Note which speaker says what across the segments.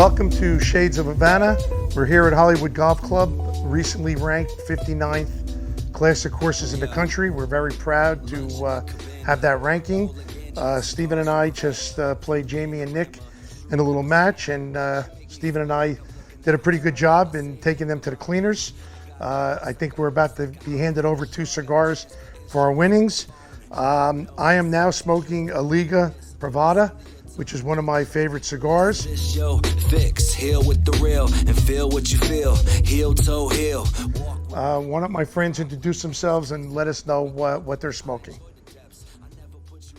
Speaker 1: Welcome to Shades of Havana. We're here at Hollywood Golf Club, recently ranked 59th classic courses in the country. We're very proud to have that ranking. Stephen and I just played Jaime and Nick in a little match, and Stephen and I did a pretty good job in taking them to the cleaners. I think we're about to be handed over 2 cigars for our winnings. I am now smoking a Liga Privada, which is one of my favorite cigars.
Speaker 2: Fix, heal with the real, and feel what you feel. Heel toe heel.
Speaker 1: Why don't my friends introduce themselves and let us know what they're smoking?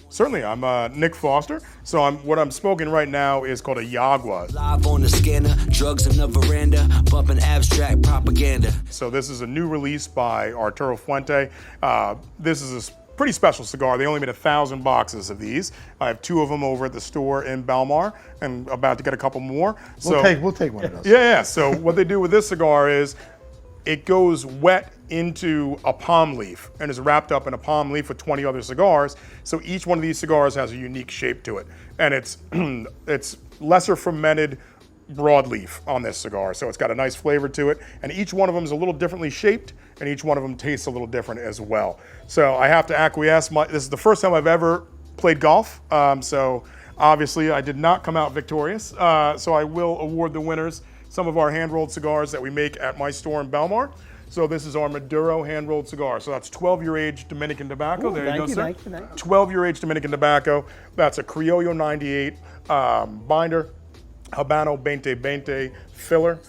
Speaker 3: Certainly, I'm Nick Foster. So what I'm smoking right now is called a Yagua.
Speaker 2: Live on the scanner, drugs in the veranda, bumping abstract propaganda.
Speaker 3: So this is a new release by Arturo Fuente. This is a pretty special cigar. They only made 1,000 boxes of these. I have 2 of them over at the store in Belmar, and about to get a couple more. So
Speaker 1: we'll take one of those.
Speaker 3: Yeah. So what they do with this cigar is it goes wet into a palm leaf and is wrapped up in a palm leaf with 20 other cigars. So each one of these cigars has a unique shape to it, and it's lesser fermented broadleaf on this cigar, so it's got a nice flavor to it, and each one of them is a little differently shaped, and each one of them tastes a little different as well. So I have to acquiesce. This is the first time I've ever played golf, so obviously I did not come out victorious. So I will award the winners some of our hand-rolled cigars that we make at my store in Belmar. So this is our Maduro hand-rolled cigar. So that's 12-year age Dominican tobacco.
Speaker 1: Ooh,
Speaker 3: there you go, sir.
Speaker 1: Thank you.
Speaker 3: 12-year age Dominican tobacco. That's a Criollo 98 binder. Habano 2020 filler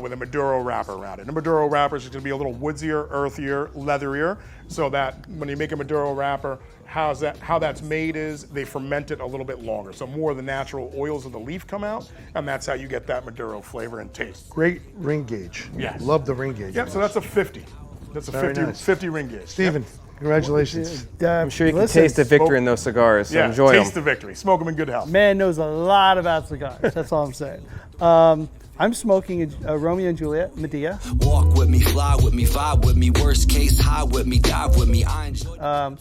Speaker 3: with a Maduro wrapper around it. The Maduro wrapper is going to be a little woodsier, earthier, leatherier, so that when you make a Maduro wrapper, how that's made is they ferment it a little bit longer. So more of the natural oils of the leaf come out, and that's how you get that Maduro flavor and taste.
Speaker 1: Great ring gauge.
Speaker 3: Yes.
Speaker 1: Love the ring gauge.
Speaker 3: Yep, so that's a 50. That's a 50,
Speaker 1: nice.
Speaker 3: 50 ring gauge.
Speaker 1: Stephen, congratulations.
Speaker 4: I'm sure you can taste the victory in those cigars, so enjoy them.
Speaker 3: Taste the victory. Smoke them in good health.
Speaker 4: Man knows a lot about cigars. That's all I'm saying. I'm smoking a Romeo and Juliet Medea.
Speaker 2: Walk with me, fly with me, vibe with me, worst case, high with me, dive with me. I enjoy.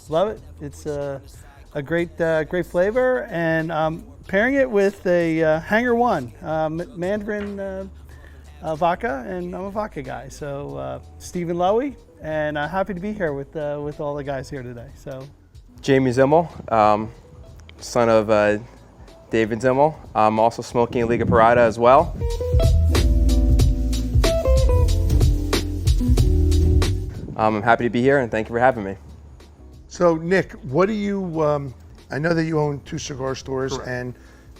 Speaker 4: Love it. It's a great flavor, and pairing it with a Hanger One Mandarin vodka, and I'm a vodka guy. So Stephen Lowy, and happy to be here with all the guys here today. So
Speaker 5: Jaime Zimmel, son of David Zimmel. I'm also smoking a Liga Privada as well. I'm happy to be here, and thank you for having me.
Speaker 1: So Nick, what do you, I know that you own 2 cigar stores.
Speaker 3: Correct.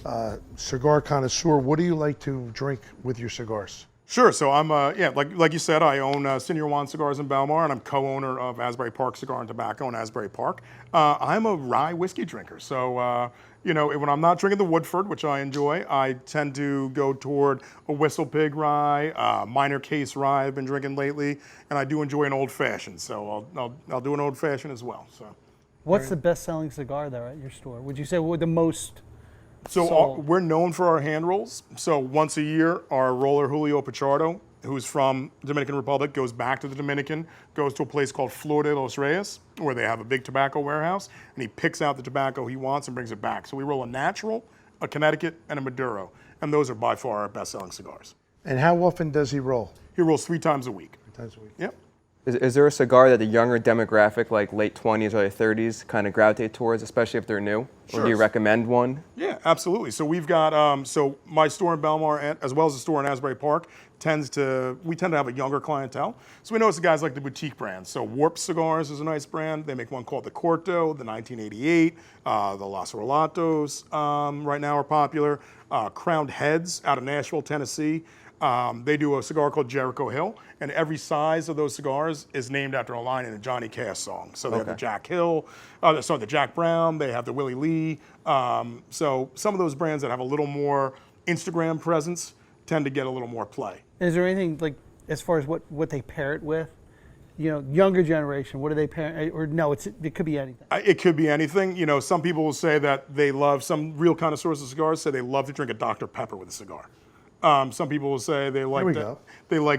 Speaker 1: And cigar connoisseur, what do you like to drink with your cigars?
Speaker 3: Sure. So I'm, like you said, I own Senior Juan Cigars in Belmar, and I'm co-owner of Asbury Park Cigar and Tobacco in Asbury Park. I'm a rye whiskey drinker. So, when I'm not drinking the Woodford, which I enjoy, I tend to go toward a Whistle Pig rye, Minor Case rye I've been drinking lately, and I do enjoy an old fashioned. So I'll do an old fashioned as well. So.
Speaker 4: what's the best-selling cigar there at your store? Would you say what the most?
Speaker 3: So we're known for our hand rolls. So once a year, our roller Julio Pichardo, who's from Dominican Republic, goes back to the Dominican, goes to a place called Flor de los Reyes, where they have a big tobacco warehouse, and he picks out the tobacco he wants and brings it back. So we roll a natural, a Connecticut, and a Maduro, and those are by far our best-selling cigars.
Speaker 1: And how often does he roll?
Speaker 3: He rolls 3 times a week.
Speaker 1: 3 times a week.
Speaker 3: Yep.
Speaker 5: Is there a cigar that the younger demographic, like late 20s, early 30s, kind of gravitate towards, especially if they're new?
Speaker 3: Sure.
Speaker 5: Or do you recommend one?
Speaker 3: Yeah, absolutely. So we've got, so my store in Belmar, as well as the store in Asbury Park, we tend to have a younger clientele. So we notice the guys like the boutique brands. So Warp Cigars is a nice brand. They make one called the Corto, the 1988, the Los Relatos right now are popular. Crowned Heads out of Nashville, Tennessee. They do a cigar called Jericho Hill, and every size of those cigars is named after a line in a Johnny Cash song. So they have the Jack Hill, the Jack Brown, they have the Willie Lee. So some of those brands that have a little more Instagram presence tend to get a little more play.
Speaker 4: Is there anything like as far as what they pair it with? Younger generation, what do they pair? Or no, it could be anything.
Speaker 3: It could be anything. Some people will say that they love, some real connoisseurs of cigars say they love to drink a Dr. Pepper with a cigar. Some people will say they like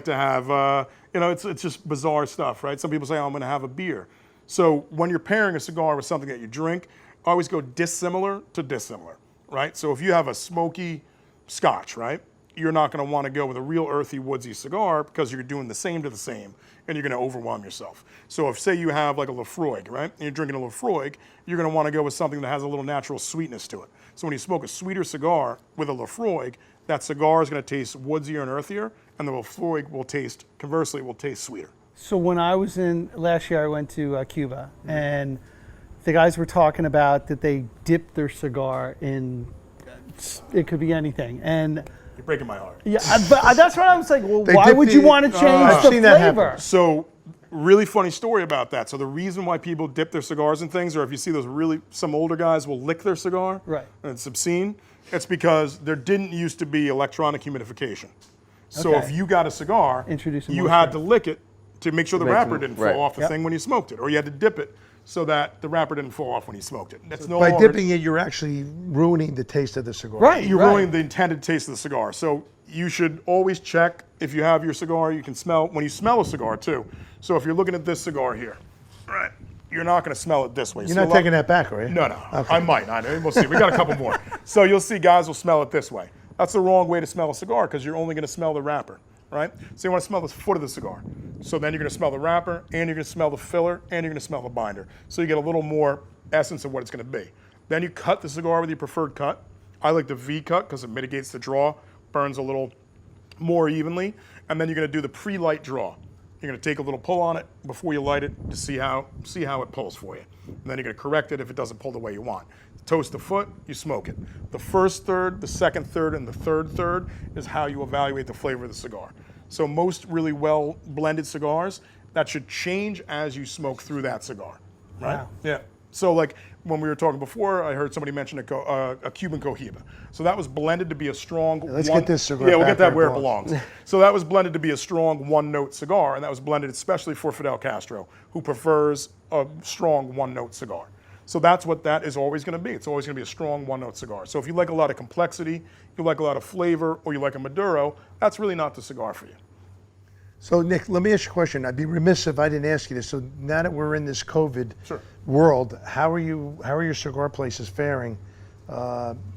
Speaker 3: to have, it's just bizarre stuff, right? Some people say, I'm going to have a beer. So when you're pairing a cigar with something that you drink, I always go dissimilar to dissimilar, right? So if you have a smoky Scotch, right? you're not going to want to go with a real earthy, woodsy cigar because you're doing the same to the same, and you're going to overwhelm yourself. So if, say, you have like a Lafroig, right, and you're drinking a Lafroig, you're going to want to go with something that has a little natural sweetness to it. So when you smoke a sweeter cigar with a Lafroig, that cigar is going to taste woodsier and earthier, and the Lafroig will taste, conversely, will taste sweeter.
Speaker 4: So when I was last year, I went to Cuba, and the guys were talking about that they dipped their cigar in, it could be anything, and
Speaker 3: You're breaking my heart.
Speaker 4: yeah, but that's what I was like. Well,
Speaker 1: They
Speaker 4: why
Speaker 1: dip
Speaker 4: would
Speaker 1: the-
Speaker 4: you want to change
Speaker 1: I've
Speaker 4: the
Speaker 1: seen that happen.
Speaker 4: flavor?
Speaker 3: So, really funny story about that. So the reason why people dip their cigars in things, or if you see those some older guys will lick their cigar,
Speaker 4: Right.
Speaker 3: and it's obscene, it's because there didn't used to be electronic humidification. So
Speaker 4: Okay.
Speaker 3: if you got a cigar,
Speaker 4: Introduce some
Speaker 3: you
Speaker 4: moisture.
Speaker 3: had to lick it to make sure the
Speaker 5: Make
Speaker 3: wrapper
Speaker 5: them-
Speaker 3: didn't
Speaker 5: right.
Speaker 3: fall off the
Speaker 4: Yep.
Speaker 3: thing when you smoked it, or you had to dip it so that the wrapper didn't fall off when you smoked it. That's no
Speaker 1: By
Speaker 3: longer,
Speaker 1: dipping it, you're actually ruining the taste of the cigar.
Speaker 4: Right.
Speaker 3: you're ruining the intended taste of the cigar. So you should always check if you have your cigar. You can smell when you smell a cigar too. So if you're looking at this cigar here, right, you're not going to smell it this way.
Speaker 1: You're not taking that back, are you?
Speaker 3: No. I might. We'll see. We got a couple more. So you'll see guys will smell it this way. That's the wrong way to smell a cigar because you're only going to smell the wrapper, right? So you want to smell the foot of the cigar. So then you're going to smell the wrapper, and you're going to smell the filler, and you're going to smell the binder. So you get a little more essence of what it's going to be. Then you cut the cigar with your preferred cut. I like the V cut because it mitigates the draw, burns a little more evenly, and then you're going to do the pre-light draw. You're going to take a little pull on it before you light it to see how it pulls for you. And then you're going to correct it if it doesn't pull the way you want. Toast the foot, you smoke it. The first third, the second third, and the third third is how you evaluate the flavor of the cigar. So most really well blended cigars, that should change as you smoke through that cigar, right?
Speaker 4: Wow.
Speaker 3: Yeah. So like when we were talking before, I heard somebody mention a Cuban Cohiba. So that was blended to be a strong.
Speaker 1: Let's get this cigar
Speaker 3: Yeah, we'll
Speaker 1: back
Speaker 3: get that
Speaker 1: where
Speaker 3: where
Speaker 1: it
Speaker 3: it
Speaker 1: belongs.
Speaker 3: belongs. So that was blended to be a strong one-note cigar, and that was blended especially for Fidel Castro, who prefers a strong one-note cigar. So that's what that is always going to be. It's always going to be a strong one-note cigar. So if you like a lot of complexity, you like a lot of flavor, or you like a Maduro, that's really not the cigar for you.
Speaker 1: So Nick, let me ask you a question. I'd be remiss if I didn't ask you this. So now that we're in this COVID
Speaker 3: Sure.
Speaker 1: world, how are your cigar places faring?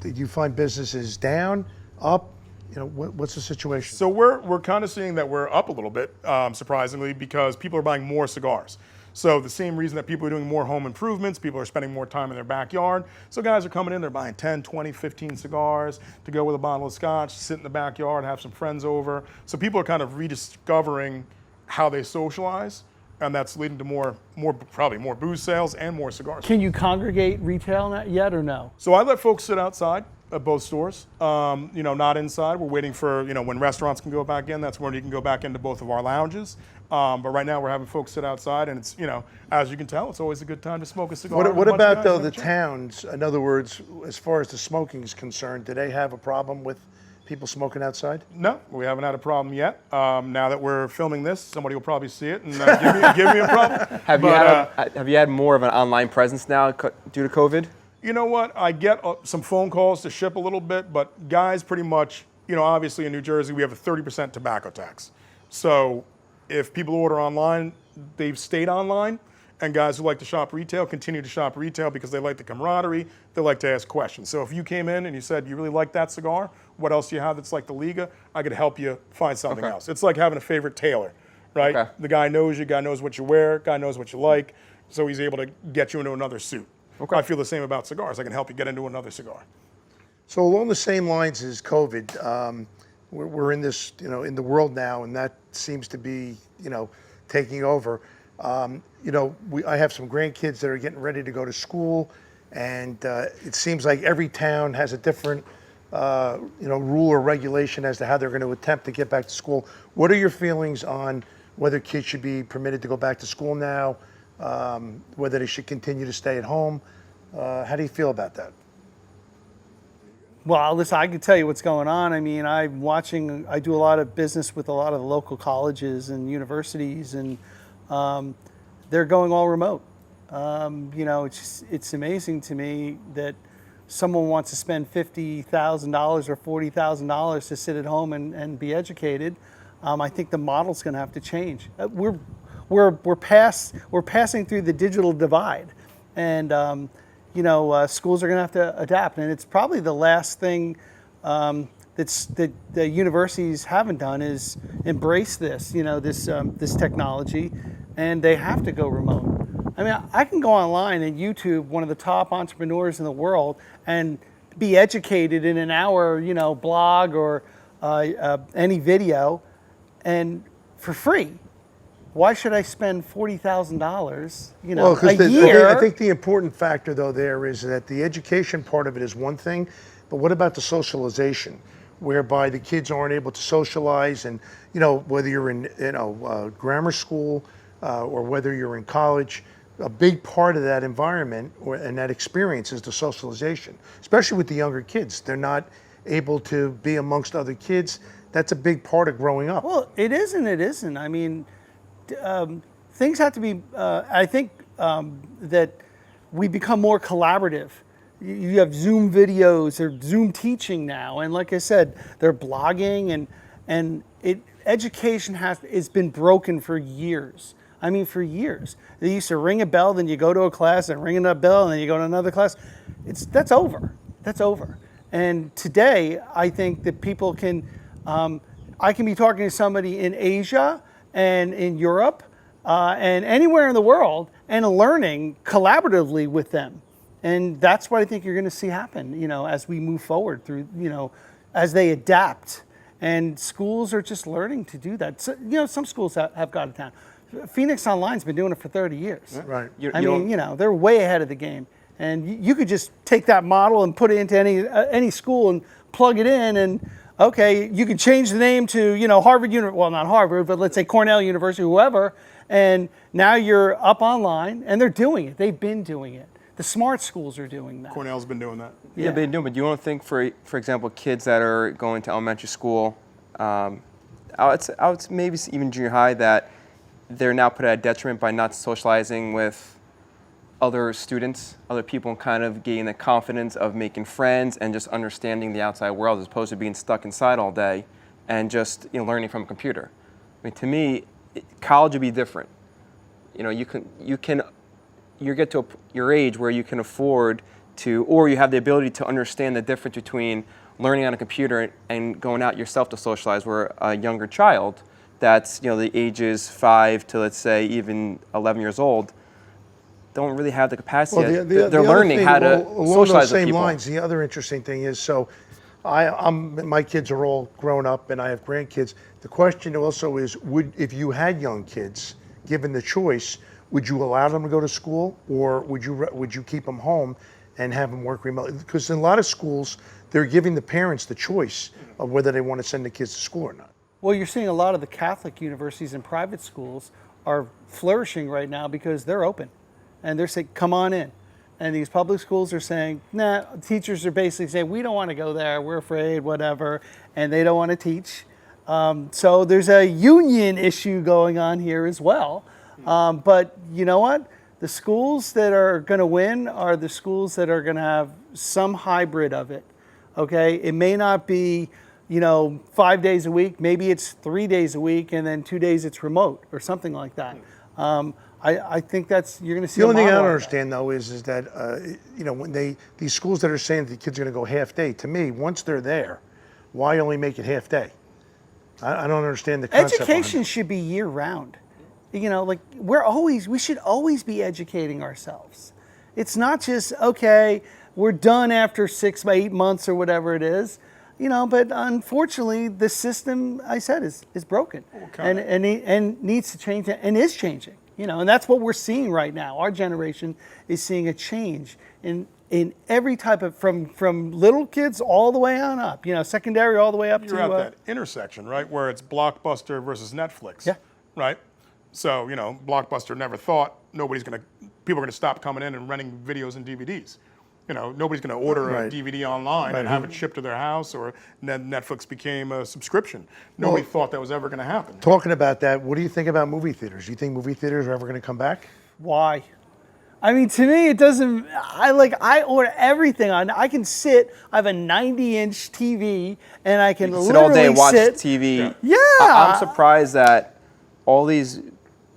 Speaker 1: Did you find businesses down, up? You know, what's the situation?
Speaker 3: So we're kind of seeing that we're up a little bit, surprisingly, because people are buying more cigars. So the same reason that people are doing more home improvements, people are spending more time in their backyard. So guys are coming in, they're buying 10, 20, 15 cigars to go with a bottle of scotch, sit in the backyard, have some friends over. So people are kind of rediscovering how they socialize, and that's leading to probably more booze sales and more cigars.
Speaker 4: Can you congregate retail yet or no?
Speaker 3: So I let folks sit outside at both stores, not inside. We're waiting for, when restaurants can go back in, that's when you can go back into both of our lounges. But right now we're having folks sit outside, and it's, as you can tell, it's always a good time to smoke a cigar.
Speaker 1: What
Speaker 3: with a bunch of
Speaker 1: about
Speaker 3: guys
Speaker 1: though
Speaker 3: having
Speaker 1: the
Speaker 3: a chat.
Speaker 1: towns? In other words, as far as the smoking is concerned, do they have a problem with people smoking outside?
Speaker 3: No, we haven't had a problem yet. Now that we're filming this, somebody will probably see it and give me a problem.
Speaker 5: Have you had more of an online presence now due to COVID?
Speaker 3: You know what? I get some phone calls to ship a little bit, but guys pretty much, obviously in New Jersey, we have a 30% tobacco tax. So if people order online, they've stayed online. And guys who like to shop retail continue to shop retail because they like the camaraderie, they like to ask questions. So if you came in and you said, you really like that cigar, what else do you have that's like the Liga? I could help you find something
Speaker 5: Okay.
Speaker 3: else. It's like having a favorite tailor, right?
Speaker 5: Okay.
Speaker 3: The guy knows you, guy knows what you wear, guy knows what you like, so he's able to get you into another suit.
Speaker 5: Okay.
Speaker 3: I feel the same about cigars. I can help you get into another cigar.
Speaker 1: So along the same lines as COVID, we're in this, in the world now, and that seems to be, taking over. I have some grandkids that are getting ready to go to school, and it seems like every town has a different, rule or regulation as to how they're going to attempt to get back to school. What are your feelings on whether kids should be permitted to go back to school now, whether they should continue to stay at home? How do you feel about that?
Speaker 4: Well, listen, I can tell you what's going on. I mean, I do a lot of business with a lot of the local colleges and universities, and they're going all remote. It's amazing to me that someone wants to spend $50,000 or $40,000 to sit at home and be educated. I think the model's going to have to change. We're passing through the digital divide, and schools are going to have to adapt, and it's probably the last thing that the universities haven't done is embrace this, this technology, and they have to go remote. I mean, I can go online and YouTube one of the top entrepreneurs in the world and be educated in an hour, blog or any video, and for free. Why should I spend $40,000, a year?
Speaker 1: I think the important factor though there is that the education part of it is one thing, but what about the socialization, whereby the kids aren't able to socialize, and whether you're in grammar school or whether you're in college, a big part of that environment and that experience is the socialization, especially with the younger kids. They're not able to be amongst other kids. That's a big part of growing up.
Speaker 4: Well, it isn't. I mean, things have to be, I think that we become more collaborative. You have Zoom videos or Zoom teaching now. And like I said, they're blogging and education has been broken for years. I mean, for years. They used to ring a bell, then you go to a class, and ring another bell, and then you go to another class. That's over. That's over. And today, I think that people can, I can be talking to somebody in Asia and in Europe and anywhere in the world and learning collaboratively with them. And that's what I think you're going to see happen, as we move forward through, as they adapt. And schools are just learning to do that. So, some schools have got it down. Phoenix Online's been doing it for 30 years.
Speaker 1: Right.
Speaker 4: I mean, they're way ahead of the game. And you could just take that model and put it into any school and plug it in, and okay, you could change the name to Harvard University. Well, not Harvard, but let's say Cornell University, whoever. And now you're up online, and they're doing it. They've been doing it. The smart schools are doing that.
Speaker 3: Cornell's been doing that.
Speaker 5: Yeah, they do. But you don't think, for example, kids that are going to elementary school, I would maybe even junior high, that they're now put at a detriment by not socializing with other students, other people, and kind of gaining the confidence of making friends and just understanding the outside world, as opposed to being stuck inside all day and just learning from a computer. I mean, to me, college would be different. You get to your age where you can afford to, or you have the ability to understand the difference between learning on a computer and going out yourself to socialize. Where a younger child, that's the ages 5 to, let's say, even 11 years old, don't really have the capacity. They're learning how to socialize with people. Along those same lines,
Speaker 1: the other interesting thing is, so my kids are all grown up and I have grandkids. The question also is, if you had young kids, given the choice, would you allow them to go to school, or would you keep them home and have them work remotely? Because in a lot of schools, they're giving the parents the choice of whether they want to send the kids to school or not.
Speaker 4: Well, you're seeing a lot of the Catholic universities and private schools are flourishing right now because they're open. And they're saying, come on in. And these public schools are saying, nah, teachers are basically saying, we don't want to go there, we're afraid, whatever, and they don't want to teach. So there's a union issue going on here as well. But you know what? The schools that are going to win are the schools that are going to have some hybrid of it. Okay? It may not be 5 days a week, maybe it's 3 days a week, and then 2 days it's remote or something like that. I think you're going to see.
Speaker 1: The only thing I don't understand though is that when these schools that are saying that the kids are going to go half day, to me, once they're there, why only make it half day? I don't understand the concept.
Speaker 4: Education should be year round. We should always be educating ourselves. It's not just okay, we're done after 6 by 8 months or whatever it is. But unfortunately, the system, I said, is broken and needs to change, and is changing. And that's what we're seeing right now. Our generation is seeing a change in every type of, from little kids all the way on up. Secondary all the way up to.
Speaker 3: You're at that intersection, right, where it's Blockbuster versus Netflix.
Speaker 4: Yeah.
Speaker 3: Right. So Blockbuster never thought people are going to stop coming in and renting videos and DVDs. Nobody's going to order a DVD online and have it shipped to their house, or Netflix became a subscription. Nobody thought that was ever going to happen.
Speaker 1: Talking about that, what do you think about movie theaters? Do you think movie theaters are ever going to come back?
Speaker 4: Why? I mean, to me, it doesn't. I order everything on. I can sit. I have a 90-inch TV, and I can literally sit
Speaker 5: all day and watch TV.
Speaker 4: Yeah.
Speaker 5: I'm surprised that all these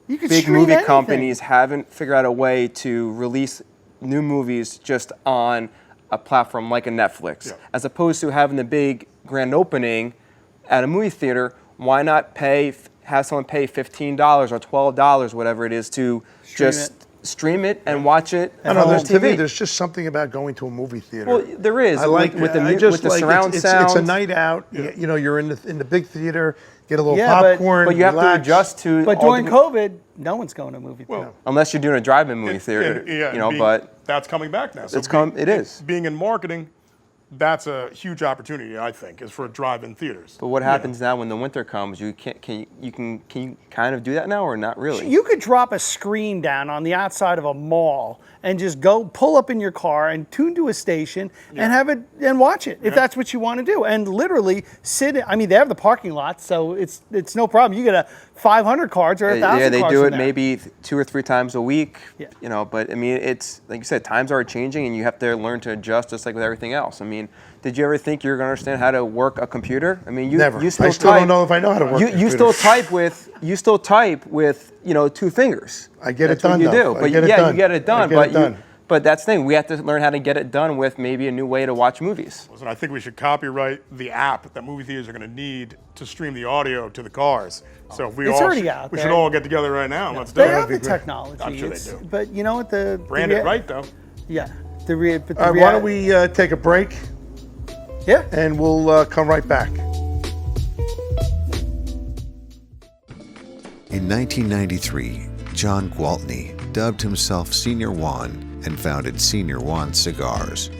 Speaker 5: big movie companies haven't figured out a way to release new movies just on a platform like a Netflix,
Speaker 3: Yeah.
Speaker 5: as opposed to having the big grand opening at a movie theater. Why not have someone pay $15 or $12, whatever it is, to stream it and watch it
Speaker 1: I
Speaker 5: on
Speaker 1: don't know,
Speaker 5: home TV?
Speaker 1: there's just something about going to a movie theater.
Speaker 5: Well, there is.
Speaker 1: I like
Speaker 5: with the,
Speaker 1: I
Speaker 5: mu-
Speaker 1: just
Speaker 5: with the
Speaker 1: like
Speaker 5: surround sound.
Speaker 1: It's a night out. You know, you're in the big theater, get a little
Speaker 4: Yeah, but-
Speaker 1: popcorn.
Speaker 5: But you have
Speaker 1: relax.
Speaker 5: to adjust to.
Speaker 4: But
Speaker 5: all
Speaker 4: during
Speaker 5: the-
Speaker 4: COVID, no one's going to movie theater.
Speaker 5: unless you're doing a drive-in movie theater, but
Speaker 3: that's coming back now. So
Speaker 5: it is.
Speaker 3: Being in marketing, that's a huge opportunity, I think, is for drive-in theaters.
Speaker 5: But what happens now when the winter comes? You can you kind of do that now or not really?
Speaker 4: You could drop a screen down on the outside of a mall and just go pull up in your car and tune to a station and have it and watch it if that's what you want to do. And literally sit. I mean, they have the parking lot, so it's no problem. You get a 500 cards or 1,000.
Speaker 5: Yeah, they
Speaker 4: cards
Speaker 5: do
Speaker 4: in
Speaker 5: it
Speaker 4: there.
Speaker 5: maybe 2 or 3 times a week.
Speaker 4: Yeah.
Speaker 5: You know, but I mean, it's like you said, times are changing, and you have to learn to adjust, just like with everything else. I mean, did you ever think you were going to understand how to work a computer? I mean,
Speaker 1: Never.
Speaker 5: You still
Speaker 1: I still
Speaker 5: type,
Speaker 1: don't know if I know how to work a
Speaker 5: You
Speaker 1: computer.
Speaker 5: still type with 2 fingers.
Speaker 1: I get
Speaker 5: That's
Speaker 1: it done,
Speaker 5: what you
Speaker 1: though.
Speaker 5: do.
Speaker 1: I
Speaker 5: But
Speaker 1: get it
Speaker 5: yeah,
Speaker 1: done.
Speaker 5: you get it done.
Speaker 1: I get
Speaker 5: but
Speaker 1: it done.
Speaker 5: But that's the thing. We have to learn how to get it done with maybe a new way to watch movies.
Speaker 3: Listen, I think we should copyright the app that movie theaters are going to need to stream the audio to the cars. So if we
Speaker 4: It's
Speaker 3: all
Speaker 4: already
Speaker 3: should,
Speaker 4: out
Speaker 3: we
Speaker 4: there.
Speaker 3: should all get together right now and let's do
Speaker 4: They
Speaker 3: it.
Speaker 4: have the technology.
Speaker 3: I'm sure they do.
Speaker 4: But you know what
Speaker 3: Brand it right though.
Speaker 4: Yeah.
Speaker 1: All right, why don't we take a break
Speaker 4: Yeah.
Speaker 1: and we'll come right back.
Speaker 6: In 1993, John Gwaltney dubbed himself Senior Juan and founded Senior Juan Cigars.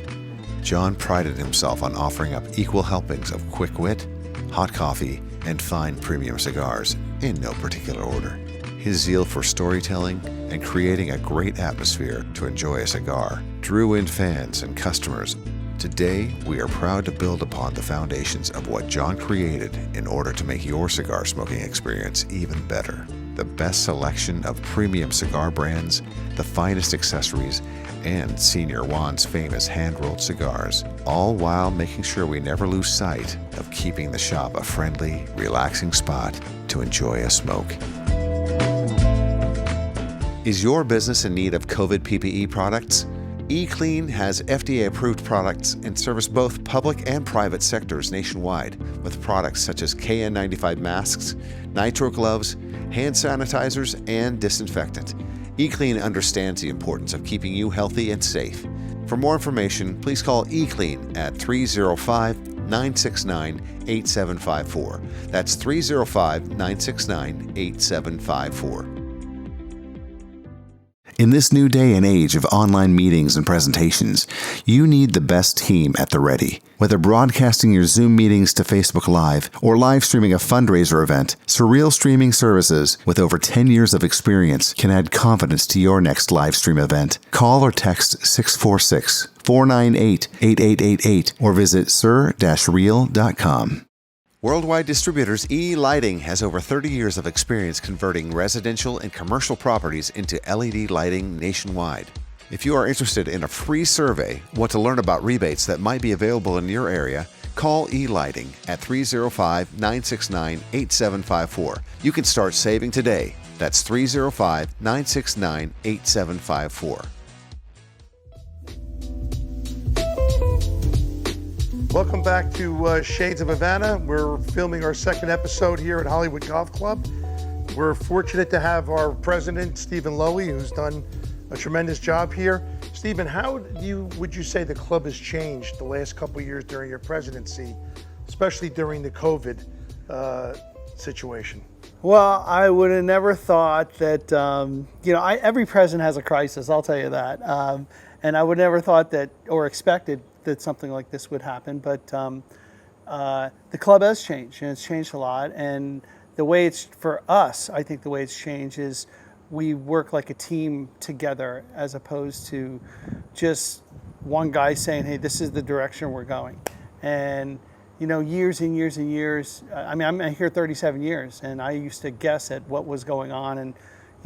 Speaker 6: John prided himself on offering up equal helpings of quick wit, hot coffee, and fine premium cigars in no particular order. His zeal for storytelling and creating a great atmosphere to enjoy a cigar drew in fans and customers. Today, we are proud to build upon the foundations of what John created in order to make your cigar smoking experience even better. The best selection of premium cigar brands, the finest accessories, and Senior Juan's famous hand-rolled cigars, all while making sure we never lose sight of keeping the shop a friendly, relaxing spot to enjoy a smoke. Is your business in need of COVID PPE products? eClean has FDA-approved products and service both public and private sectors nationwide with products such as KN95 masks, nitro gloves, hand sanitizers, and disinfectant. eClean understands the importance of keeping you healthy and safe. For more information, please call eClean at 305-969-8754. That's 305-969-8754. In this new day and age of online meetings and presentations, you need the best team at the ready. Whether broadcasting your Zoom meetings to Facebook Live or live streaming a fundraiser event, Surreal Streaming Services, with over 10 years of experience, can add confidence to your next live stream event. Call or text 646-498-8888 or visit sur-real.com. Worldwide Distributors E-Lighting has over 30 years of experience converting residential and commercial properties into LED lighting nationwide. If you are interested in a free survey, want to learn about rebates that might be available in your area, call E-Lighting at 305-969-8754. You can start saving today. That's 305-969-8754.
Speaker 1: Welcome back to Shades of Havana. We're filming our second episode here at Hollywood Golf Club. We're fortunate to have our president, Stephan Lowy, who's done a tremendous job here. Stephan, how would you say the club has changed the last couple of years during your presidency, especially during the COVID situation?
Speaker 4: Well, I would have never thought that, every president has a crisis, I'll tell you that. And I would never thought that or expected that something like this would happen. But the club has changed, and it's changed a lot. And the way it's, for us, I think the way it's changed is we work like a team together as opposed to just one guy saying, hey, this is the direction we're going. And years and years and years. I mean, I'm here 37 years, and I used to guess at what was going on, and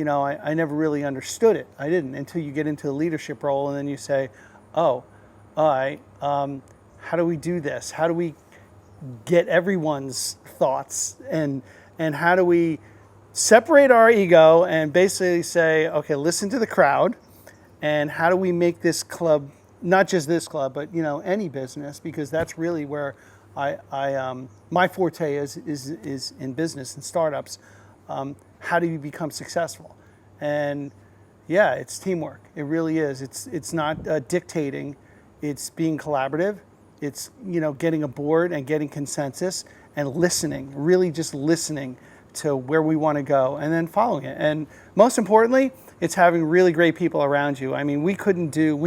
Speaker 4: I never really understood it. I didn't until you get into a leadership role, and then you say, oh, all right, how do we do this? How do we get everyone's thoughts, and how do we separate our ego and basically say, okay, listen to the crowd, and how do we make this club not just this club, but any business, because that's really where my forte is in business and startups. How do you become successful? And yeah, it's teamwork. It really is. It's not dictating. It's being collaborative. It's getting aboard and getting consensus and listening. Really, just listening to where we want to go and then following it. And most importantly, it's having really great people around you. I mean, we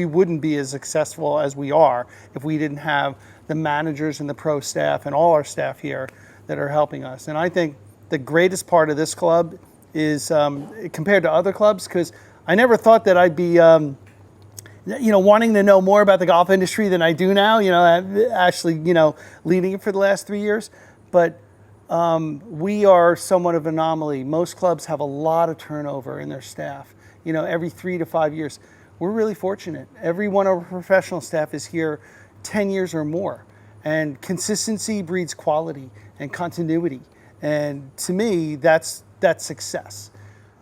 Speaker 4: wouldn't be as successful as we are if we didn't have the managers and the pro staff and all our staff here that are helping us. And I think the greatest part of this club is compared to other clubs, because I never thought that I'd be wanting to know more about the golf industry than I do now, actually, leading it for the last 3 years. But we are somewhat of an anomaly. Most clubs have a lot of turnover in their staff, every 3 to 5 years. We're really fortunate. Every one of our professional staff is here 10 years or more. And consistency breeds quality and continuity. And to me, that's success.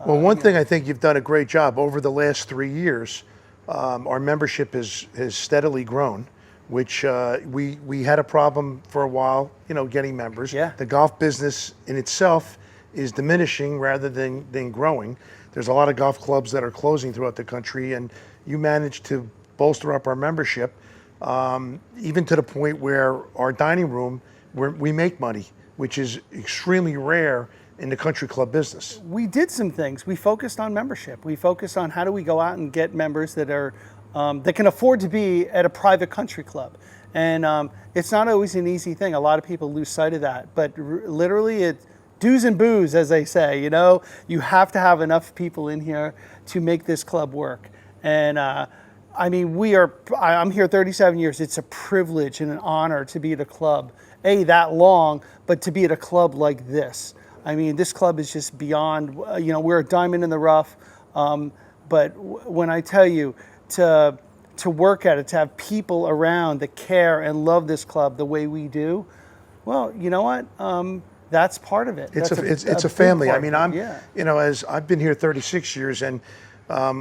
Speaker 1: Well, one thing I think you've done a great job over the last 3 years. Our membership has steadily grown, which we had a problem for a while, getting members.
Speaker 4: Yeah.
Speaker 1: The golf business in itself is diminishing rather than growing. There's a lot of golf clubs that are closing throughout the country, and you managed to bolster up our membership, even to the point where our dining room, we make money, which is extremely rare in the country club business.
Speaker 4: We did some things. We focused on membership. We focused on how do we go out and get members that are that can afford to be at a private country club. And it's not always an easy thing. A lot of people lose sight of that. But literally, it's do's and boos, as they say. You have to have enough people in here to make this club work. And I mean, I'm here 37 years. It's a privilege and an honor to be at a club, that long, but to be at a club like this. I mean, this club is just beyond, we're a diamond in the rough. But when I tell you to work at it, to have people around that care and love this club the way we do, well, you know what? That's part of it.
Speaker 1: It's
Speaker 4: That's
Speaker 1: a family. I
Speaker 4: big
Speaker 1: mean,
Speaker 4: part.
Speaker 1: as I've been here 36 years, and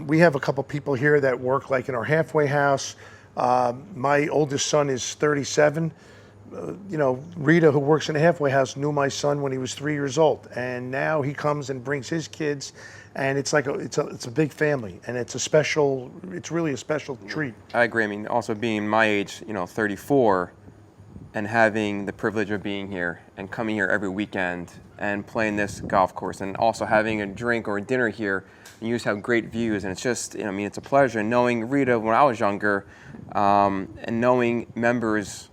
Speaker 1: we have a couple people here that work like in our halfway house. My oldest son is 37. Rita, who works in a halfway house, knew my son when he was 3 years old, and now he comes and brings his kids, and it's like it's a big family, and it's really a special treat.
Speaker 5: I agree. I mean, also being my age, 34, and having the privilege of being here and coming here every weekend and playing this golf course, and also having a drink or a dinner here, and you just have great views, and it's just, it's a pleasure. And knowing Rita when I was younger, and knowing members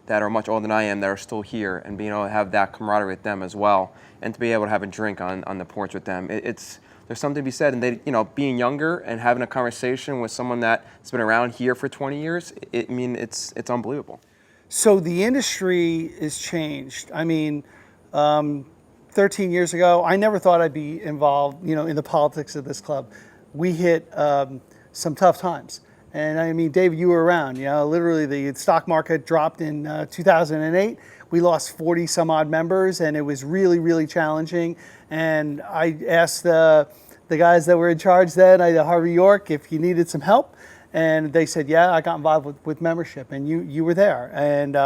Speaker 5: that are much older than I am that are still here, and being able to have that camaraderie with them as well, and to be able to have a drink on the porch with them. There's something to be said, and they, being younger and having a conversation with someone that's been around here for 20 years, it's unbelievable.
Speaker 4: So the industry is changed. I mean, 13 years ago, I never thought I'd be involved, in the politics of this club. We hit some tough times. And I mean, David, you were around, literally the stock market dropped in 2008. We lost 40 some odd members, and it was really, really challenging. And I asked the guys that were in charge then, at Harvey York, if you needed some help. And they said, yeah, I got involved with membership, and you were there. And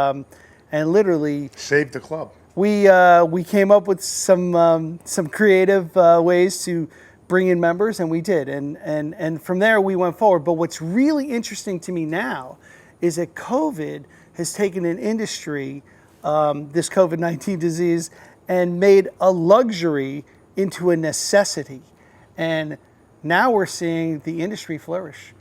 Speaker 4: literally
Speaker 1: Saved the club.
Speaker 4: We came up with some creative ways to bring in members, and we did. And from there, we went forward. But what's really interesting to me now is that COVID has taken an industry, this COVID-19 disease, and made a luxury into a necessity. And now we're seeing the industry flourish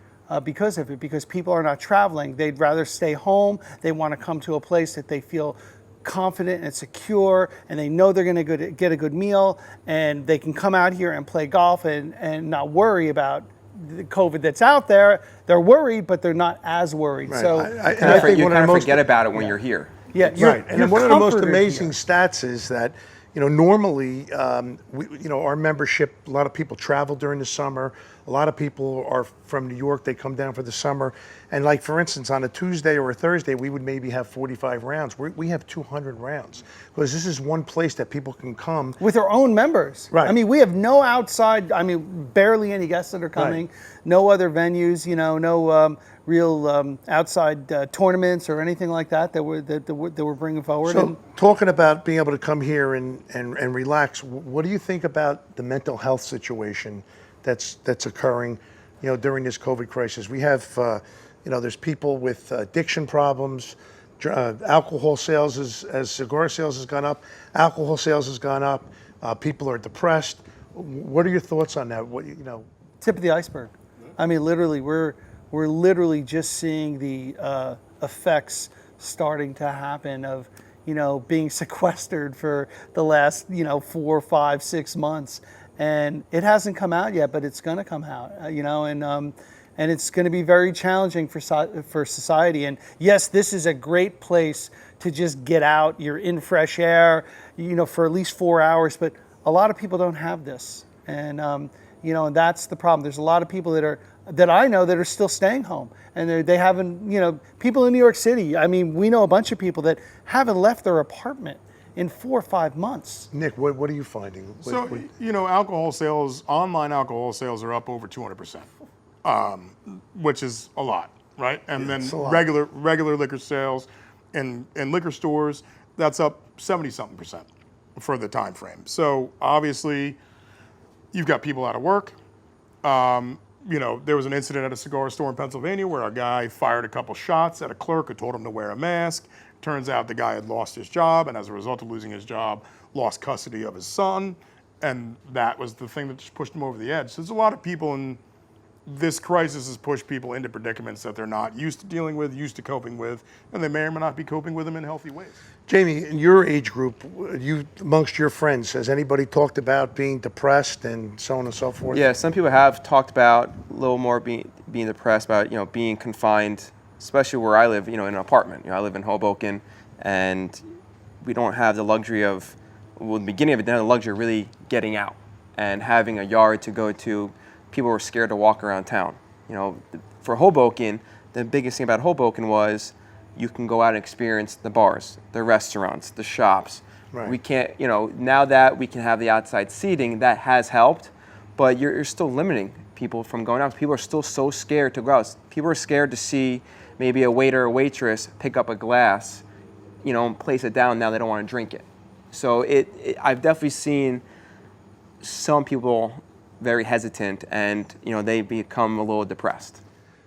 Speaker 4: because of it, because people are not traveling. They'd rather stay home. They want to come to a place that they feel confident and secure, and they know they're going to get a good meal, and they can come out here and play golf and not worry about the COVID that's out there. They're worried, but they're not as worried.
Speaker 1: Right.
Speaker 4: So
Speaker 1: I think
Speaker 5: You
Speaker 1: one of
Speaker 5: kind
Speaker 1: the
Speaker 5: of
Speaker 1: most
Speaker 5: forget about it when you're here.
Speaker 4: yeah,
Speaker 1: right. And then one of the most
Speaker 4: comforted
Speaker 1: amazing
Speaker 4: here.
Speaker 1: stats is that, normally, our membership, a lot of people travel during the summer. A lot of people are from New York. They come down for the summer. And like, for instance, on a Tuesday or a Thursday, we would maybe have 45 rounds. We have 200 rounds because this is one place that people can come.
Speaker 4: With our own members.
Speaker 1: Right.
Speaker 4: I mean, we have no outside, barely any guests that are coming, no other venues, no real outside tournaments or anything like that we're bringing forward.
Speaker 1: So talking about being able to come here and relax, what do you think about the mental health situation that's occurring, during this COVID crisis? We have, there's people with addiction problems, alcohol sales as cigar sales has gone up, alcohol sales has gone up, people are depressed. What are your thoughts on that?
Speaker 4: Tip of the iceberg. I mean, literally, we're literally just seeing the effects starting to happen of, being sequestered for the last, 4, 5, 6 months. And it hasn't come out yet, but it's going to come out, and it's going to be very challenging for society. And yes, this is a great place to just get out. You're in fresh air, for at least 4 hours, but a lot of people don't have this. And, and that's the problem. There's a lot of people that I know that are still staying home, and they haven't, people in New York City. I mean, we know a bunch of people that haven't left their apartment in 4 or 5 months.
Speaker 1: Nick, what are you finding?
Speaker 3: So, alcohol sales, online alcohol sales are up over 200%, which is a lot, right? And then regular liquor sales in liquor stores, that's up 70-something% for the time frame. So obviously, you've got people out of work. There was an incident at a cigar store in Pennsylvania where a guy fired a couple shots at a clerk who told him to wear a mask. Turns out the guy had lost his job, and as a result of losing his job, lost custody of his son. And that was the thing that just pushed him over the edge. So there's a lot of people, and this crisis has pushed people into predicaments that they're not used to dealing with, used to coping with, and they may or may not be coping with them in healthy ways.
Speaker 1: Jaime, in your age group, amongst your friends, has anybody talked about being depressed and so on and so forth?
Speaker 5: Yeah, some people have talked about a little more being depressed, about being confined, especially where I live, in an apartment. I live in Hoboken, and we don't have the luxury of, the beginning of it, didn't have the luxury of really getting out and having a yard to go to. People were scared to walk around town. For Hoboken, the biggest thing about Hoboken was you can go out and experience the bars, the restaurants, the shops.
Speaker 1: Right.
Speaker 5: We can't, now that we can have the outside seating, that has helped, but you're still limiting people from going out. People are still so scared to go out. People are scared to see maybe a waiter or waitress pick up a glass, and place it down. Now they don't want to drink it. So I've definitely seen some people very hesitant, and they become a little depressed.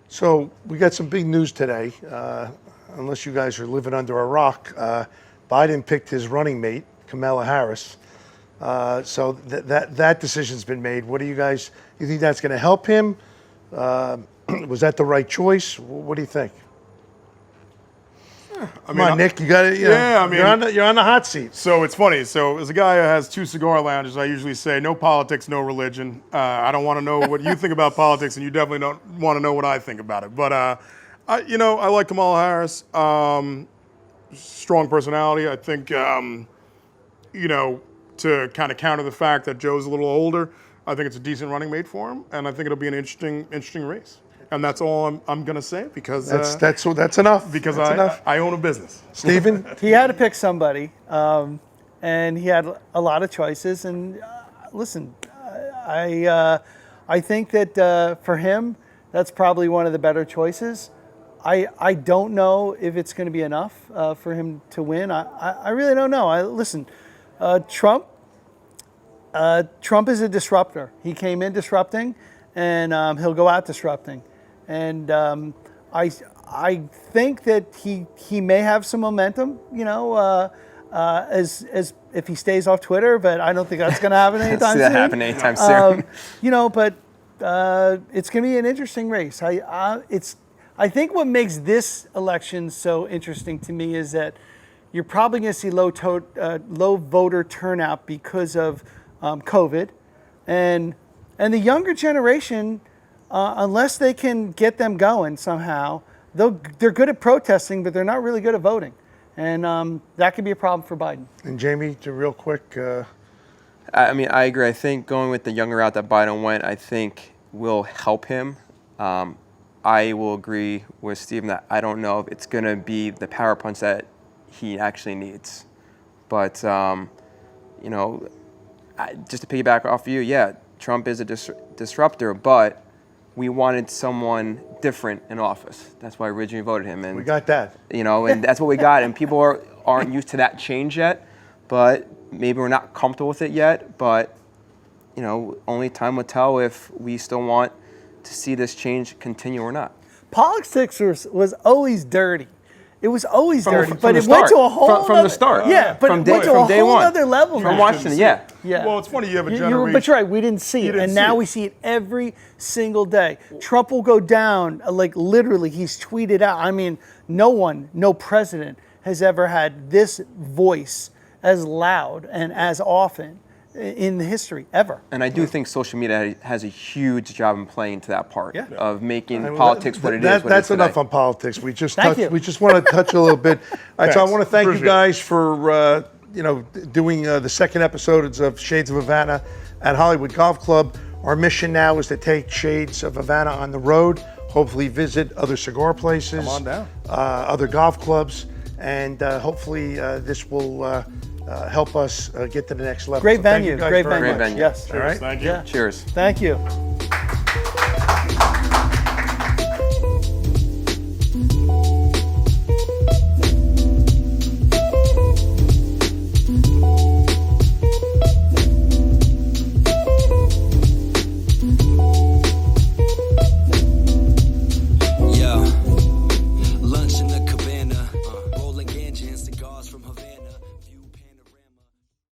Speaker 1: So we got some big news today. Unless you guys are living under a rock, Biden picked his running mate, Kamala Harris. So that decision's been made. What do you think that's going to help him? Was that the right choice? What do you think? Come on, Nick, you got it. You're on the hot seat.
Speaker 3: So it's funny. So as a guy who has 2 cigar lounges, I usually say no politics, no religion. I don't want to know what you think about politics, and you definitely don't want to know what I think about it. But I like Kamala Harris. Strong personality. I think to kind of counter the fact that Joe's a little older, I think it's a decent running mate for him, and I think it'll be an interesting race. And that's all I'm going to say, because
Speaker 1: that's enough.
Speaker 3: Because
Speaker 1: that's enough.
Speaker 3: I own a business.
Speaker 1: Stephen,
Speaker 4: he had to pick somebody, and he had a lot of choices. And listen, I think that for him, that's probably one of the better choices. I don't know if it's going to be enough for him to win. I really don't know. Trump is a disruptor. He came in disrupting, and he'll go out disrupting. And I think that he may have some momentum, as if he stays off Twitter, but I don't think that's going to happen anytime soon.
Speaker 5: That happen anytime soon.
Speaker 4: But it's going to be an interesting race. I think what makes this election so interesting to me is that you're probably going to see low voter turnout because of COVID, and the younger generation, unless they can get them going somehow, they're good at protesting, but they're not really good at voting, and that could be a problem for Biden.
Speaker 1: And Jaime, real quick.
Speaker 5: I agree. I think going with the younger route that Biden went, I think will help him. I will agree with Stephen that I don't know if it's going to be the power punch that he actually needs. But, just to piggyback off of you, yeah, Trump is a disruptor, but we wanted someone different in office. That's why I originally voted him. And
Speaker 1: We got that.
Speaker 5: and that's what we got. And people aren't used to that change yet, but maybe we're not comfortable with it yet. But, only time will tell if we still want to see this change continue or not.
Speaker 4: Politics was always dirty. It was always dirty,
Speaker 5: from
Speaker 4: but
Speaker 5: the
Speaker 4: it went
Speaker 5: start.
Speaker 4: to a whole
Speaker 5: From the start.
Speaker 4: Yeah, but
Speaker 5: From
Speaker 4: it went
Speaker 5: day-
Speaker 4: to
Speaker 5: from
Speaker 4: a
Speaker 5: day
Speaker 4: whole
Speaker 5: one.
Speaker 4: other level.
Speaker 5: From Washington, yeah.
Speaker 4: Yeah.
Speaker 3: Well, it's funny, you have a
Speaker 4: But
Speaker 3: generation.
Speaker 4: you're right, we didn't see
Speaker 3: You
Speaker 4: it,
Speaker 3: didn't
Speaker 4: and
Speaker 3: see
Speaker 4: now
Speaker 3: it.
Speaker 4: we see it every single day. Trump will go down, like literally, he's tweeted out. I mean, no president has ever had this voice as loud and as often in the history ever.
Speaker 5: And I do think social media has a huge job in playing to that part of making
Speaker 1: I mean,
Speaker 5: politics what it is.
Speaker 1: That's enough on politics. We just
Speaker 4: Thank you.
Speaker 1: we just want to touch a little bit. All right, so I
Speaker 3: Thanks.
Speaker 1: want to thank you
Speaker 3: Appreciate
Speaker 1: guys for doing the second episodes of Shades of Havana at Hollywood Golf Club. Our mission now is to take Shades of Havana on the road. Hopefully, visit other cigar places,
Speaker 3: Come on down.
Speaker 1: Other golf clubs, and hopefully this will help us get to the next level.
Speaker 4: Great
Speaker 1: So thank you
Speaker 4: venue,
Speaker 1: guys
Speaker 4: great
Speaker 1: very
Speaker 4: venue.
Speaker 1: much.
Speaker 5: Great venue.
Speaker 4: Yes.
Speaker 1: All right.
Speaker 3: Thank you.
Speaker 4: Yeah.
Speaker 5: Cheers.
Speaker 4: Thank you.